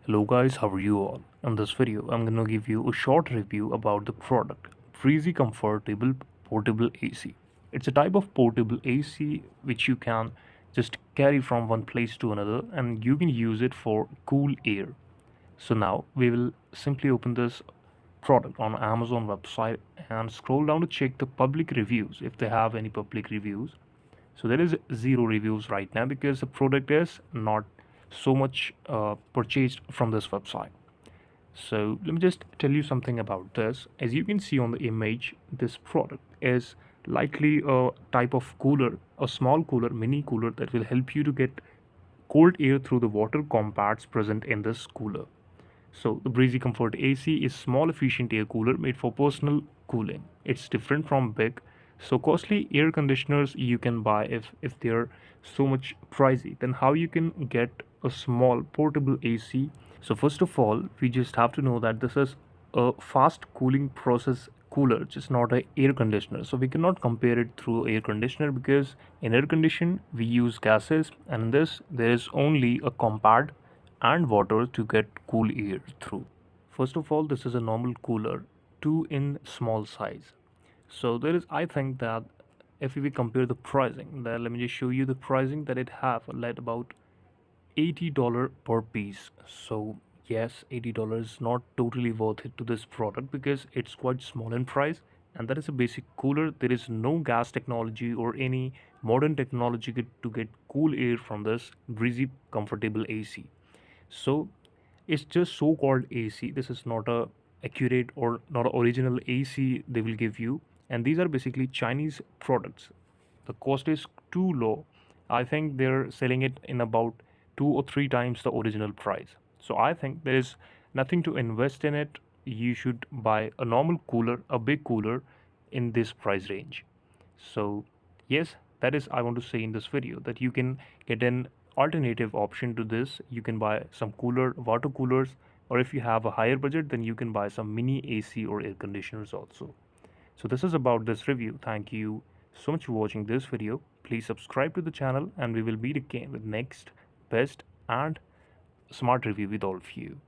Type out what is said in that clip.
Hello guys, how are you all? In this video, I'm gonna give you a short review about the product Breezy Comfortable Portable AC. It's a type of portable AC which you can just carry from one place to another and you can use it for cool air. So now we will simply open this product on Amazon website and scroll down to check the public reviews if they have any public reviews. So there is zero reviews right now because the product is not so much purchased from this website. So let me just tell you something about this. As you can see on the image, this product is likely a type of cooler, a small cooler, mini cooler that will help you to get cold air through the water compartments present in this cooler. So the Breezy Comfort AC is small efficient air cooler made for personal cooling. It's different from big, so costly air conditioners you can buy if they're so much pricey. Then how you can get a small portable AC? So first of all, we just have to know that this is a fast cooling process cooler, just not a air conditioner. So we cannot compare it through air conditioner because in air condition we use gases and in this there is only a compact and water to get cool air through. First of all, this is a normal cooler, 2 in small size. So there is, I think that if we compare the pricing, then let me just show you the pricing that it have at about $80 per piece. So yes, $80 is not totally worth it to this product because it's quite small in price and that is a basic cooler. There is no gas technology or any modern technology to get cool air from this breezy comfortable AC. So it's just so-called AC. This is not a accurate or not a original AC they will give you. And these are basically Chinese products. The cost is too low. I think they're selling it in about 2 or 3 times the original price. So I think there is nothing to invest in it. You should buy a normal cooler, a big cooler in this price range. So yes, that is I want to say in this video that you can get an alternative option to this. You can buy some cooler water coolers, or if you have a higher budget then you can buy some mini AC or air conditioners also. So this is about this review. Thank you so much for watching this video. Please subscribe to the channel and we will meet again with next best and smart review with all of you.